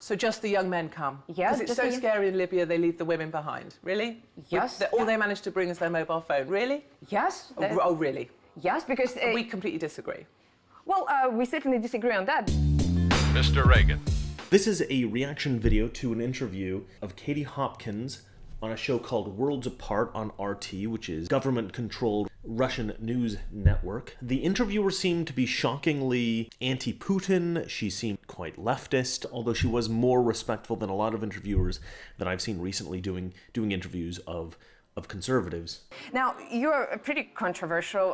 So just the young men come? Yes. Because it's so scary in Libya, they leave the women behind. Really? Yes. All they manage to bring is their mobile phone. Really? Yes. Oh, really? Yes, because... we completely disagree. Well, we certainly disagree on that. Mr. Reagan. This is a reaction video to an interview of Katie Hopkins on a show called Worlds Apart on RT, which is government-controlled Russian news network. The interviewer seemed to be shockingly anti-Putin. She seemed quite leftist, although she was more respectful than a lot of interviewers that I've seen recently doing interviews of conservatives. Now, you're a pretty controversial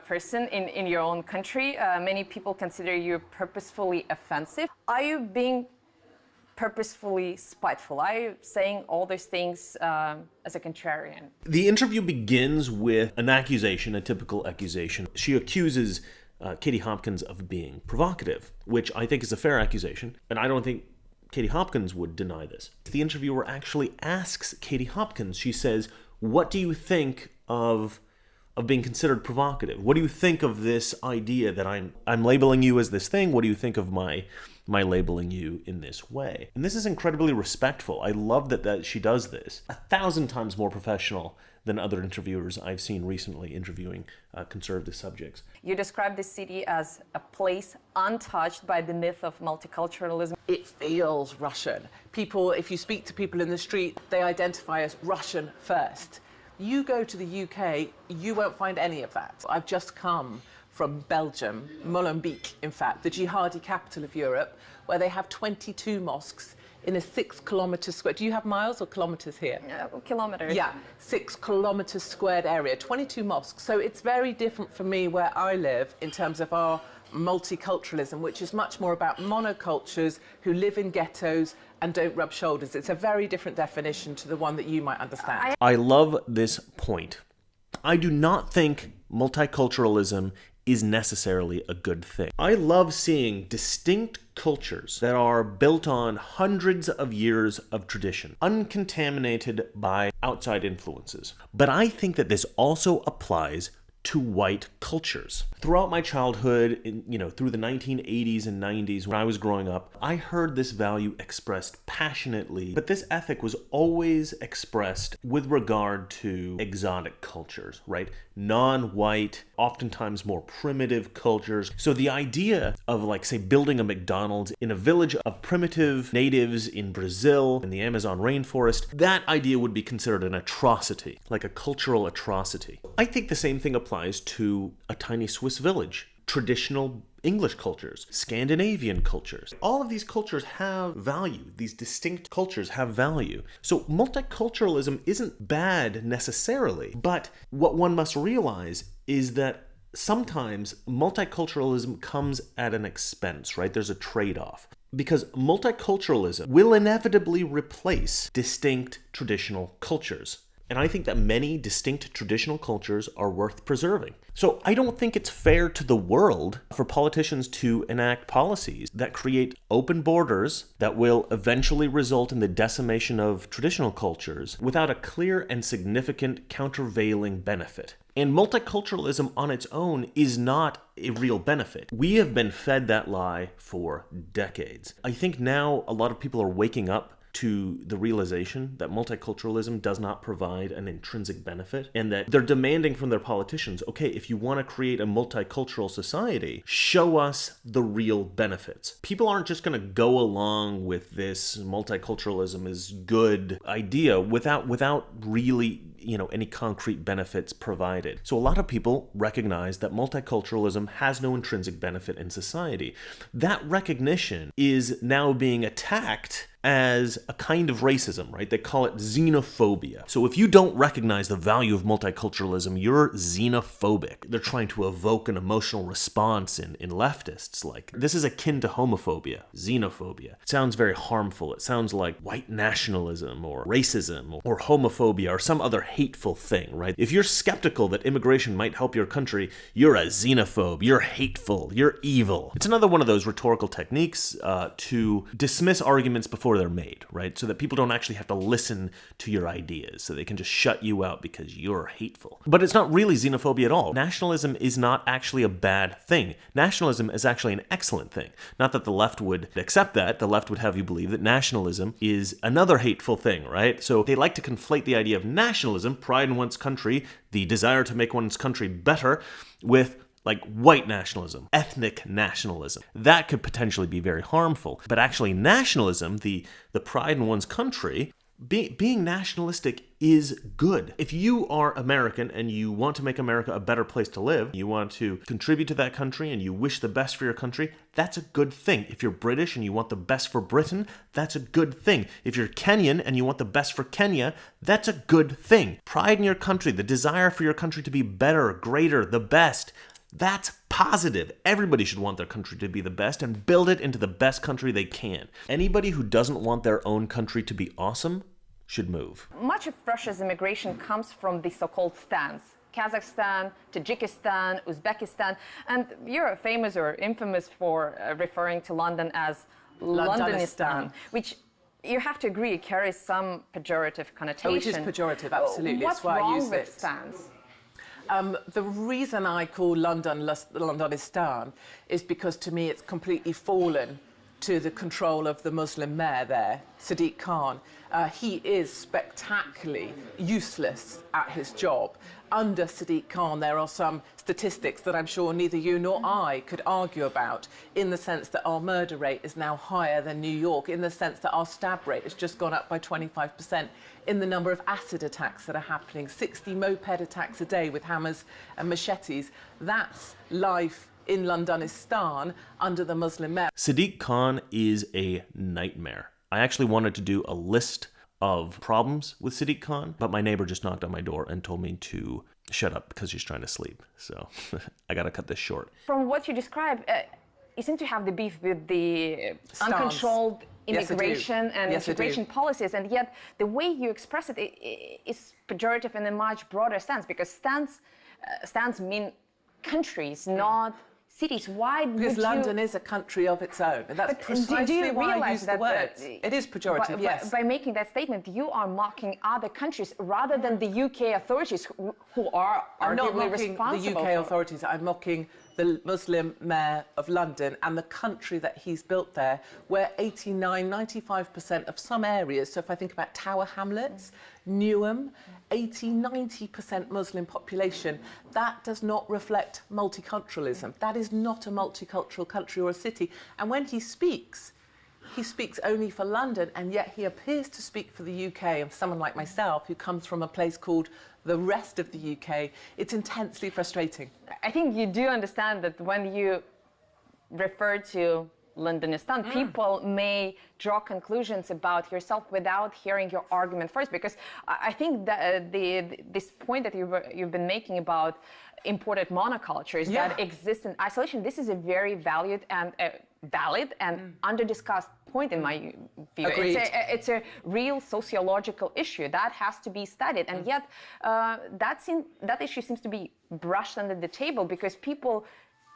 person in your own country. Many people consider you purposefully offensive. Are you being purposefully spiteful? Are you saying all those things as a contrarian? The interview begins with an accusation, a typical accusation. She accuses Katie Hopkins of being provocative, which I think is a fair accusation, and I don't think Katie Hopkins would deny this. The interviewer actually asks Katie Hopkins, she says, what do you think of being considered provocative? What do you think of this idea that I'm labeling you as this thing? What do you think of my labeling you in this way? And this is incredibly respectful. I love that she does this. 1,000 times more professional than other interviewers I've seen recently interviewing conservative subjects. You describe this city as a place untouched by the myth of multiculturalism. It feels Russian. People, if you speak to people in the street, they identify as Russian first. You go to the UK, you won't find any of that. I've just come from Belgium, Molenbeek, in fact, the jihadi capital of Europe, where they have 22 mosques in a 6-kilometre square. Do you have miles or kilometres here? Kilometres. Yeah, 6-kilometre squared area, 22 mosques. So it's very different for me where I live in terms of our multiculturalism, which is much more about monocultures who live in ghettos and don't rub shoulders. It's a very different definition to the one that you might understand. I love this point. I do not think multiculturalism is necessarily a good thing. I love seeing distinct cultures that are built on hundreds of years of tradition, uncontaminated by outside influences. But I think that this also applies to white cultures. Throughout my childhood, through the 1980s and 90s when I was growing up, I heard this value expressed passionately, but this ethic was always expressed with regard to exotic cultures, right? Non-white, oftentimes more primitive cultures. So the idea of, like, say, building a McDonald's in a village of primitive natives in Brazil, in the Amazon rainforest, that idea would be considered an atrocity, like a cultural atrocity. I think the same thing applies to a tiny Swiss village, traditional English cultures, Scandinavian cultures. All of these cultures have value. These distinct cultures have value. So multiculturalism isn't bad necessarily, but what one must realize is that sometimes multiculturalism comes at an expense, right? There's a trade-off. Because multiculturalism will inevitably replace distinct traditional cultures. And I think that many distinct traditional cultures are worth preserving. So I don't think it's fair to the world for politicians to enact policies that create open borders that will eventually result in the decimation of traditional cultures without a clear and significant countervailing benefit. And multiculturalism on its own is not a real benefit. We have been fed that lie for decades. I think now a lot of people are waking up to the realization that multiculturalism does not provide an intrinsic benefit, and that they're demanding from their politicians, okay, if you want to create a multicultural society, show us the real benefits. People aren't just going to go along with this multiculturalism is good idea without really any concrete benefits provided. So a lot of people recognize that multiculturalism has no intrinsic benefit in society. That recognition is now being attacked as a kind of racism, right? They call it xenophobia. So if you don't recognize the value of multiculturalism, you're xenophobic. They're trying to evoke an emotional response in leftists. Like, this is akin to homophobia, xenophobia. It sounds very harmful. It sounds like white nationalism or racism or homophobia or some other hateful thing, right? If you're skeptical that immigration might help your country, you're a xenophobe, you're hateful, you're evil. It's another one of those rhetorical techniques to dismiss arguments before before they're made, right? So that people don't actually have to listen to your ideas, so they can just shut you out because you're hateful. But it's not really xenophobia at all. Nationalism is not actually a bad thing. Nationalism is actually an excellent thing. Not that the left would accept that. The left would have you believe that nationalism is another hateful thing, right? So they like to conflate the idea of nationalism, pride in one's country, the desire to make one's country better, with like white nationalism, ethnic nationalism. That could potentially be very harmful. But actually nationalism, the pride in one's country, being nationalistic is good. If you are American and you want to make America a better place to live, you want to contribute to that country and you wish the best for your country, that's a good thing. If you're British and you want the best for Britain, that's a good thing. If you're Kenyan and you want the best for Kenya, that's a good thing. Pride in your country, the desire for your country to be better, greater, the best, that's positive. Everybody should want their country to be the best and build it into the best country they can. Anybody who doesn't want their own country to be awesome should move. Much of Russia's immigration comes from the so-called stans. Kazakhstan, Tajikistan, Uzbekistan, and you're famous or infamous for referring to London as Londonistan, which you have to agree carries some pejorative connotation. Oh, it is pejorative, absolutely. What's It's why I wrong use with it. stans? The reason I call London Londonistan is because to me it's completely fallen to the control of the Muslim mayor there, Sadiq Khan. He is spectacularly useless at his job. Under Sadiq Khan, there are some statistics that I'm sure neither you nor I could argue about, in the sense that our murder rate is now higher than New York, in the sense that our stab rate has just gone up by 25%, in the number of acid attacks that are happening, 60 moped attacks a day with hammers and machetes. That's life in Londonistan under the Muslim mayor. Sadiq Khan is a nightmare. I actually wanted to do a list of problems with Sadiq Khan, but my neighbor just knocked on my door and told me to shut up because she's trying to sleep. So I gotta cut this short. From what you describe, you seem to have the beef with the Stance. Uncontrolled Yes, I do. immigration and Yes, I do. integration policies, and yet the way you express it is pejorative in a much broader sense, because stans mean countries, not cities. Why Because would London you... is a country of its own. And that's But precisely do you why I realize use the that word. the- It is pejorative, yes. By making that statement, you are mocking other countries rather than the UK authorities who are I'm not arguably mocking the responsible UK for... authorities, I'm mocking the Muslim mayor of London and the country that he's built there, where 89, 95% of some areas, so if I think about Tower Hamlets, Newham, 80, 90% Muslim population, that does not reflect multiculturalism. That is not a multicultural country or a city. And when he speaks only for London, and yet he appears to speak for the UK. And for someone like myself, who comes from a place called the rest of the UK, it's intensely frustrating. I think you do understand that when you refer to Londonistan, people may draw conclusions about yourself without hearing your argument first, because I think that this point that you've been making about imported monocultures that exist in isolation, this is a very valid and under-discussed point in my view. Agreed. It's a real sociological issue that has to be studied, and yet that issue seems to be brushed under the table because people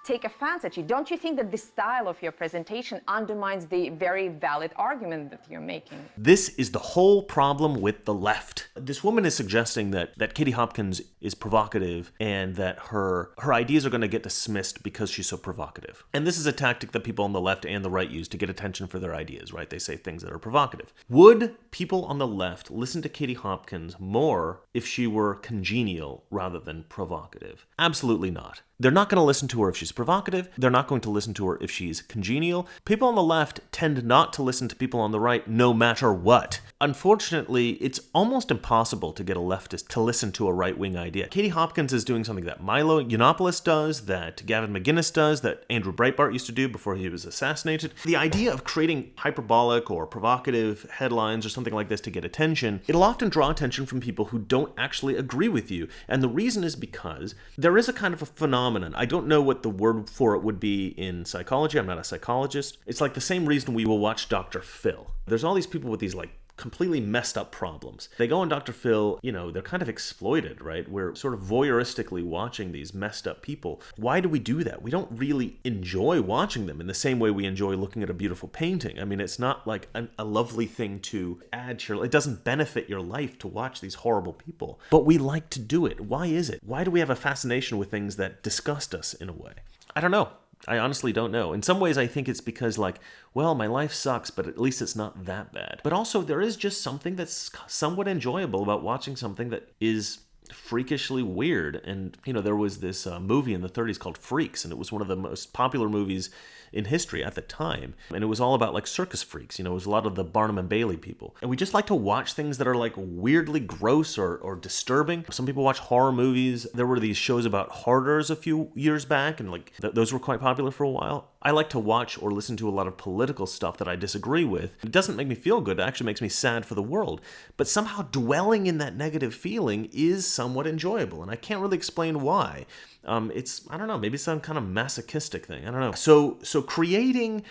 take offense at you. Don't you think that the style of your presentation undermines the very valid argument that you're making? This is the whole problem with the left. This woman is suggesting that Katie Hopkins is provocative and that her ideas are going to get dismissed because she's so provocative. And this is a tactic that people on the left and the right use to get attention for their ideas, right? They say things that are provocative. Would people on the left listen to Katie Hopkins more if she were congenial rather than provocative? Absolutely not. They're not going to listen to her if she's provocative. They're not going to listen to her if she's congenial. People on the left tend not to listen to people on the right no matter what. Unfortunately, it's almost impossible to get a leftist to listen to a right-wing idea. Katie Hopkins is doing something that Milo Yiannopoulos does, that Gavin McGuinness does, that Andrew Breitbart used to do before he was assassinated. The idea of creating hyperbolic or provocative headlines or something like this to get attention, it'll often draw attention from people who don't actually agree with you. And the reason is because there is a kind of a phenomenon. I don't know what the word for it would be in psychology. I'm not a psychologist. It's like the same reason we will watch Dr. Phil. There's all these people with these like completely messed up problems. They go on Dr. Phil, they're kind of exploited, right? We're sort of voyeuristically watching these messed up people. Why do we do that? We don't really enjoy watching them in the same way we enjoy looking at a beautiful painting. I mean, it's not like a lovely thing to add to your, it doesn't benefit your life to watch these horrible people, but we like to do it. Why is it? Why do we have a fascination with things that disgust us in a way? I don't know. I honestly don't know. In some ways, I think it's because, my life sucks, but at least it's not that bad. But also, there is just something that's somewhat enjoyable about watching something that is freakishly weird. And, there was this movie in the 30s called Freaks, and it was one of the most popular movies in history at the time. And it was all about circus freaks, it was a lot of the Barnum and Bailey people. And we just like to watch things that are weirdly gross or disturbing. Some people watch horror movies. There were these shows about hoarders a few years back, and those were quite popular for a while. I like to watch or listen to a lot of political stuff that I disagree with. It doesn't make me feel good. It actually makes me sad for the world. But somehow dwelling in that negative feeling is somewhat enjoyable, and I can't really explain why. I don't know, maybe some kind of masochistic thing. I don't know. So creating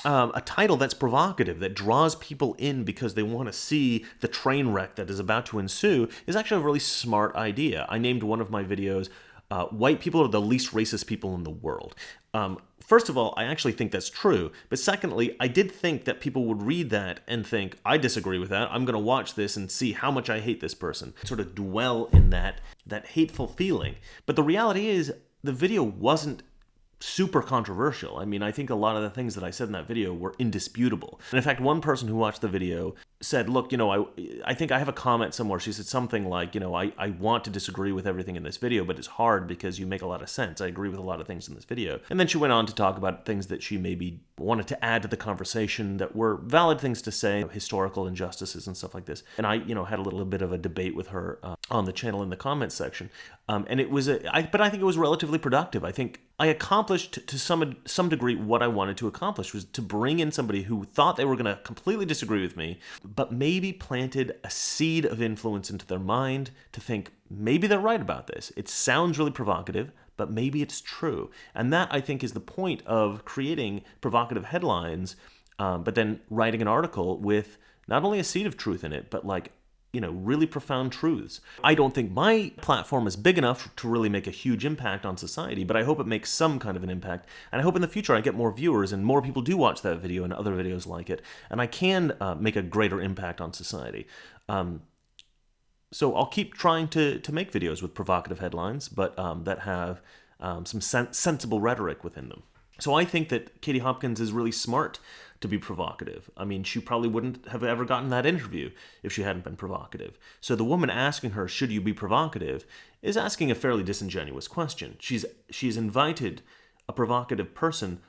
a title that's provocative, that draws people in because they want to see the train wreck that is about to ensue, is actually a really smart idea. I named one of my videos, White People Are the Least Racist People in the World. First of all, I actually think that's true. But secondly, I did think that people would read that and think, I disagree with that. I'm going to watch this and see how much I hate this person. Sort of dwell in that hateful feeling. But the reality is, the video wasn't super controversial. I mean, I think a lot of the things that I said in that video were indisputable. And in fact, one person who watched the video said, look, I think I have a comment somewhere. She said something like, I want to disagree with everything in this video, but it's hard because you make a lot of sense. I agree with a lot of things in this video. And then she went on to talk about things that she maybe wanted to add to the conversation that were valid things to say, historical injustices and stuff like this. And I, had a little bit of a debate with her on the channel in the comments section. And it was, but I think it was relatively productive. I think I accomplished to some degree what I wanted to accomplish, was to bring in somebody who thought they were going to completely disagree with me, but maybe planted a seed of influence into their mind to think, maybe they're right about this. It sounds really provocative, but maybe it's true. And that, I think, is the point of creating provocative headlines, but then writing an article with not only a seed of truth in it, but really profound truths. I don't think my platform is big enough to really make a huge impact on society, but I hope it makes some kind of an impact. And I hope in the future I get more viewers and more people do watch that video and other videos like it, and I can make a greater impact on society. So I'll keep trying to make videos with provocative headlines, but that have some sensible rhetoric within them. So I think that Katie Hopkins is really smart to be provocative. I mean, she probably wouldn't have ever gotten that interview if she hadn't been provocative. So the woman asking her, should you be provocative, is asking a fairly disingenuous question. She's invited a provocative person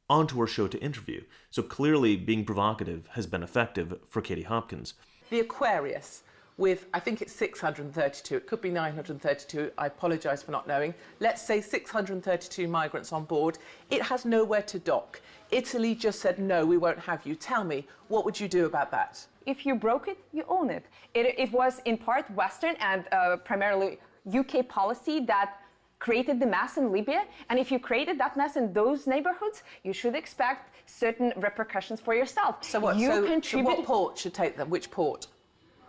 onto her show to interview. So clearly being provocative has been effective for Katie Hopkins. The Aquarius, with, I think it's 632, it could be 932, I apologise for not knowing. Let's say 632 migrants on board. It has nowhere to dock. Italy just said, no, we won't have you. Tell me, what would you do about that? If you broke it, you own it. It was in part Western and primarily UK policy that created the mess in Libya. And if you created that mess in those neighborhoods, you should expect certain repercussions for yourself. So what? So what port should take them? Which port?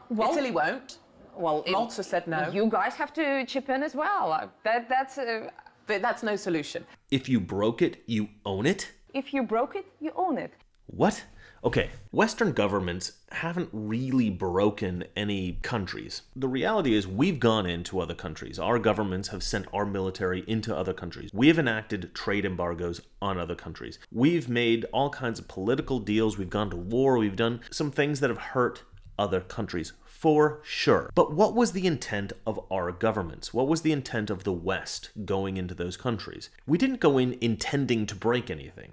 Well, Italy won't. Well, Malta said no. You guys have to chip in as well. But that's no solution. If you broke it, you own it? If you broke it, you own it. What? Okay, Western governments haven't really broken any countries. The reality is we've gone into other countries. Our governments have sent our military into other countries. We have enacted trade embargoes on other countries. We've made all kinds of political deals. We've gone to war. We've done some things that have hurt other countries, for sure. But what was the intent of our governments? What was the intent of the West going into those countries? We didn't go in intending to break anything.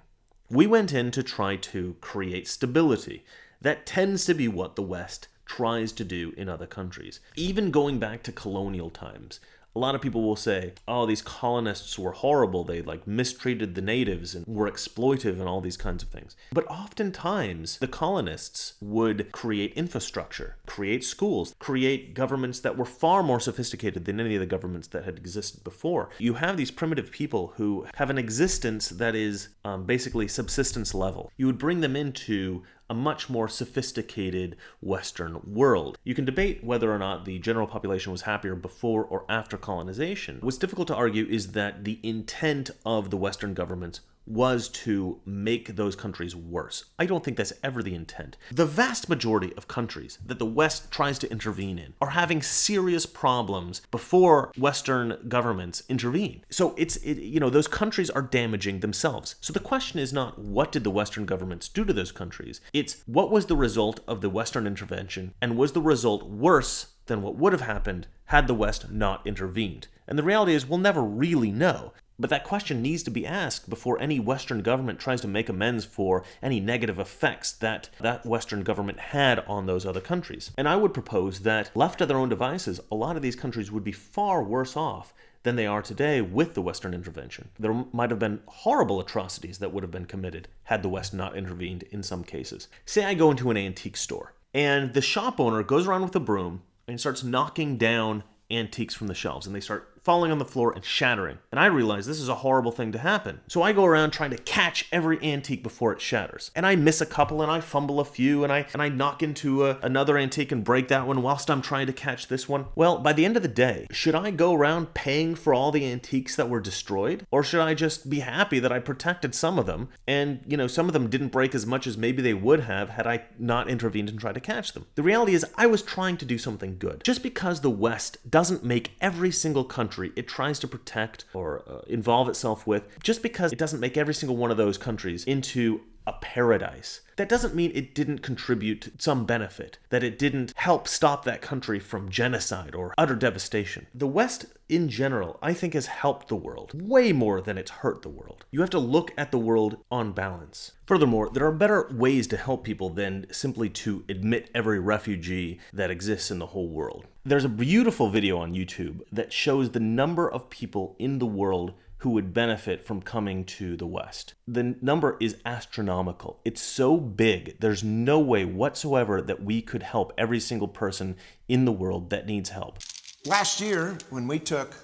We went in to try to create stability. That tends to be what the West tries to do in other countries. Even going back to colonial times, a lot of people will say, oh, these colonists were horrible. They mistreated the natives and were exploitive and all these kinds of things. But oftentimes, the colonists would create infrastructure, create schools, create governments that were far more sophisticated than any of the governments that had existed before. You have these primitive people who have an existence that is basically subsistence level. You would bring them into a a much more sophisticated Western world. You can debate whether or not the general population was happier before or after colonization. What's difficult to argue is that the intent of the Western governments was to make those countries worse. I don't think that's ever the intent. The vast majority of countries that the West tries to intervene in are having serious problems before Western governments intervene. So those countries are damaging themselves. So the question is not what did the Western governments do to those countries? It's what was the result of the Western intervention, and was the result worse than what would have happened had the West not intervened? And the reality is we'll never really know. But that question needs to be asked before any Western government tries to make amends for any negative effects that Western government had on those other countries. And I would propose that, left to their own devices, a lot of these countries would be far worse off than they are today with the Western intervention. There might have been horrible atrocities that would have been committed had the West not intervened in some cases. Say I go into an antique store, and the shop owner goes around with a broom and starts knocking down antiques from the shelves, and they start falling on the floor and shattering. And I realize this is a horrible thing to happen. So I go around trying to catch every antique before it shatters. And I miss a couple, and I fumble a few, and I knock into another antique and break that one whilst I'm trying to catch this one. Well, by the end of the day, should I go around paying for all the antiques that were destroyed? Or should I just be happy that I protected some of them, and some of them didn't break as much as maybe they would have had I not intervened and tried to catch them? The reality is I was trying to do something good. Just because the West doesn't make every single country it tries to protect or involve itself with, just because it doesn't make every single one of those countries into a paradise, that doesn't mean it didn't contribute some benefit, that it didn't help stop that country from genocide or utter devastation. The West, in general, I think has helped the world way more than it's hurt the world. You have to look at the world on balance. Furthermore, there are better ways to help people than simply to admit every refugee that exists in the whole world. There's a beautiful video on YouTube that shows the number of people in the world who would benefit from coming to the West. The number is astronomical. It's so big, there's no way whatsoever that we could help every single person in the world that needs help. Last year, when we took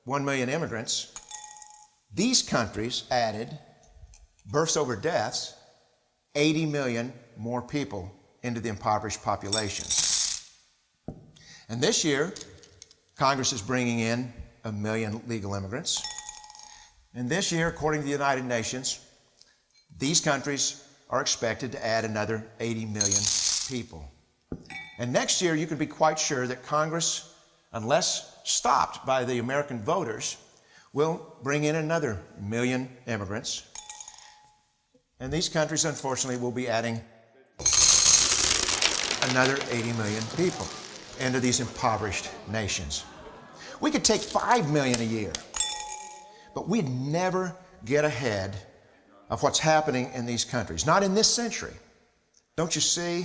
1 million immigrants, these countries added, births over deaths, 80 million more people into the impoverished populations. And this year, Congress is bringing in 1 million legal immigrants. And this year, according to the United Nations, these countries are expected to add another 80 million people. And next year, you can be quite sure that Congress, unless stopped by the American voters, will bring in another 1 million immigrants. And these countries, unfortunately, will be adding another 80 million people into these impoverished nations. We could take 5 million a year. But we'd never get ahead of what's happening in these countries. Not in this century. Don't you see?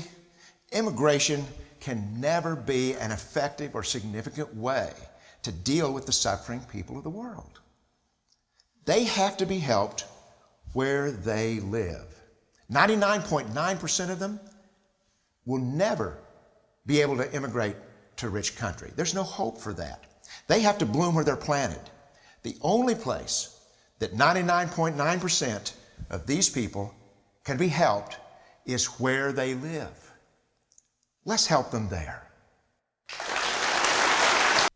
Immigration can never be an effective or significant way to deal with the suffering people of the world. They have to be helped where they live. 99.9% of them will never be able to immigrate to a rich country. There's no hope for that. They have to bloom where they're planted. The only place that 99.9% of these people can be helped is where they live. Let's help them there.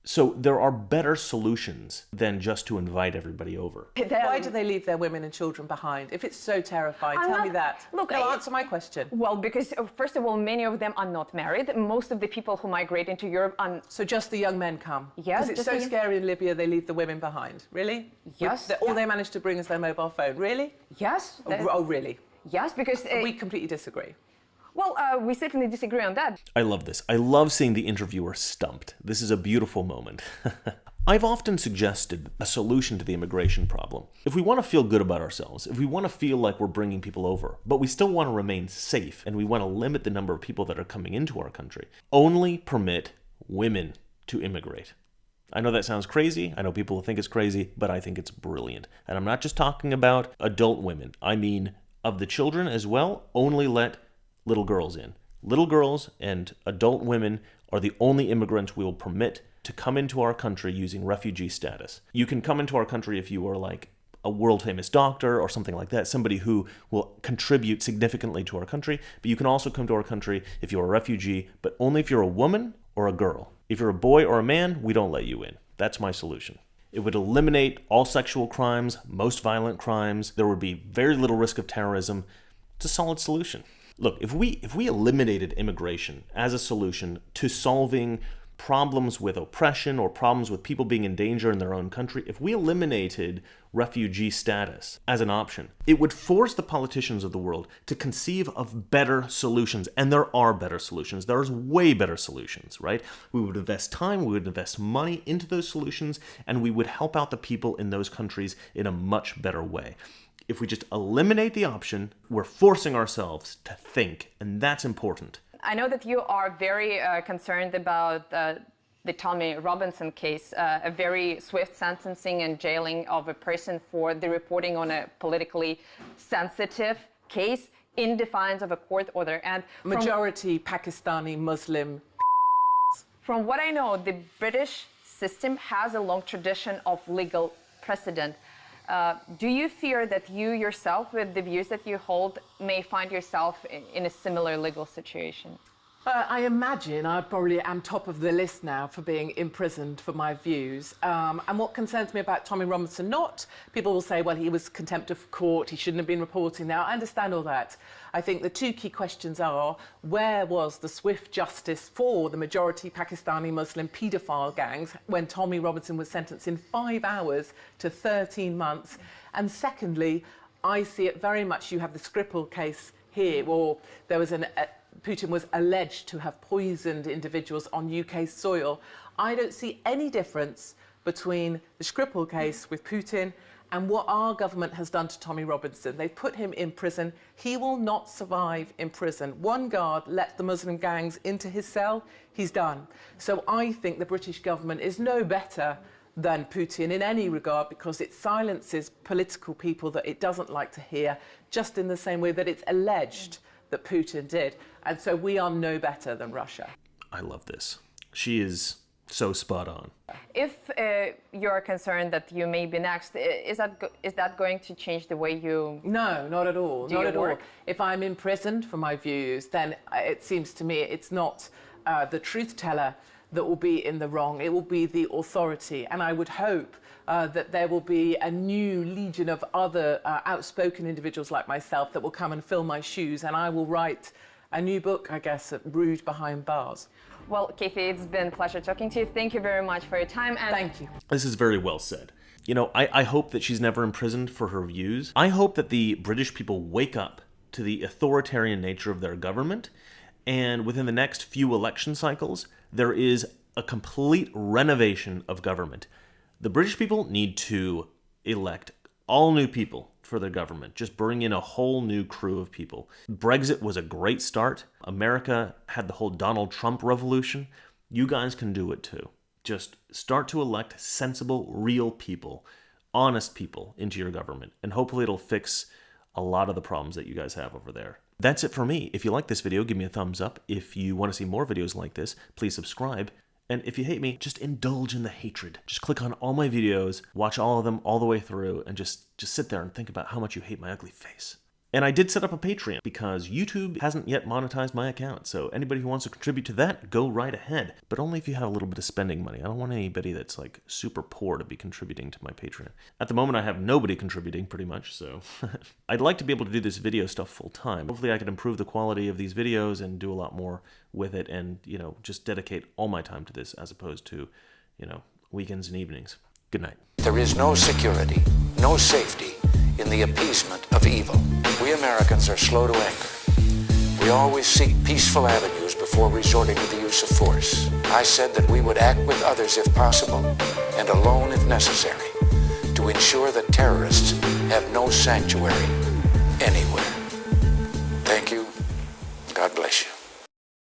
So there are better solutions than just to invite everybody over. Why do they leave their women and children behind? If it's so terrifying, tell me that. Look, answer my question. Well, because first of all, many of them are not married. Most of the people who migrate into Europe are... So just the young men come? Yes. Because it's so scary in Libya, they leave the women behind. Really? Yes. All they manage to bring is their mobile phone. Really? Yes. Oh, really? Yes, because... We completely disagree. Well, we certainly disagree on that. I love this. I love seeing the interviewer stumped. This is a beautiful moment. I've often suggested a solution to the immigration problem. If we want to feel good about ourselves, if we want to feel like we're bringing people over, but we still want to remain safe and we want to limit the number of people that are coming into our country, only permit women to immigrate. I know that sounds crazy. I know people will think it's crazy, but I think it's brilliant. And I'm not just talking about adult women. I mean, of the children as well, only let little girls in. Little girls and adult women are the only immigrants we will permit to come into our country using refugee status. You can come into our country if you are like a world-famous doctor or something like that, somebody who will contribute significantly to our country. But you can also come to our country if you're a refugee, but only if you're a woman or a girl. If you're a boy or a man, we don't let you in. That's my solution. It would eliminate all sexual crimes, most violent crimes. There would be very little risk of terrorism. It's a solid solution. Look, if we eliminated immigration as a solution to solving problems with oppression or problems with people being in danger in their own country, if we eliminated refugee status as an option, it would force the politicians of the world to conceive of better solutions. And there are better solutions. There's way better solutions, right? We would invest time, we would invest money into those solutions, and we would help out the people in those countries in a much better way. If we just eliminate the option, we're forcing ourselves to think, and that's important. I know that you are very concerned about the Tommy Robinson case, a very swift sentencing and jailing of a person for the reporting on a politically sensitive case in defiance of a court order. And Majority Pakistani Muslim. From what I know, the British system has a long tradition of legal precedent. Do you fear that you yourself, with the views that you hold, may find yourself in a similar legal situation? I imagine I probably am top of the list now for being imprisoned for my views. And what concerns me about Tommy Robinson, people will say, well, he was contempt of court, he shouldn't have been reporting now. I understand all that. I think the two key questions are, where was the swift justice for the majority Pakistani Muslim paedophile gangs when Tommy Robinson was sentenced in 5 hours to 13 months? And secondly, I see it very much, you have the Skripal case here, or there was Putin was alleged to have poisoned individuals on UK soil. I don't see any difference between the Skripal case with Putin and what our government has done to Tommy Robinson. They've put him in prison. He will not survive in prison. One guard let the Muslim gangs into his cell, he's done. So I think the British government is no better than Putin in any regard, because it silences political people that it doesn't like to hear, just in the same way that it's alleged that Putin did. And so we are no better than Russia. I love this. She is so spot on. If you're concerned that you may be next, is that going to change the way you... No, not at all. Do not your at all. work? If I'm imprisoned for my views, then it seems to me it's not the truth teller that will be in the wrong. It will be the authority. And I would hope that there will be a new legion of other outspoken individuals like myself that will come and fill my shoes, and I will write a new book, I guess, Rude Behind Bars. Well, Kathy, it's been a pleasure talking to you. Thank you very much for your time. And Thank you. This is very well said. You know, I hope that she's never imprisoned for her views. I hope that the British people wake up to the authoritarian nature of their government, and within the next few election cycles, there is a complete renovation of government. The British people need to elect all new people for their government. Just bring in a whole new crew of people. Brexit was a great start. America had the whole Donald Trump revolution. You guys can do it too. Just start to elect sensible, real people, honest people into your government, and hopefully it'll fix a lot of the problems that you guys have over there. That's it for me. If you like this video, give me a thumbs up. If you want to see more videos like this, please subscribe. And if you hate me, just indulge in the hatred. Just click on all my videos, watch all of them all the way through, and just sit there and think about how much you hate my ugly face. And I did set up a Patreon because YouTube hasn't yet monetized my account. So anybody who wants to contribute to that, go right ahead. But only if you have a little bit of spending money. I don't want anybody that's like super poor to be contributing to my Patreon. At the moment, I have nobody contributing pretty much, so I'd like to be able to do this video stuff full time. Hopefully I can improve the quality of these videos and do a lot more with it and, you know, just dedicate all my time to this as opposed to, you know, weekends and evenings. Good night. There is no security, no safety in the appeasement of evil. We Americans are slow to anger. We always seek peaceful avenues before resorting to the use of force. I said that we would act with others if possible, and alone if necessary, to ensure that terrorists have no sanctuary anywhere. Thank you. God bless you.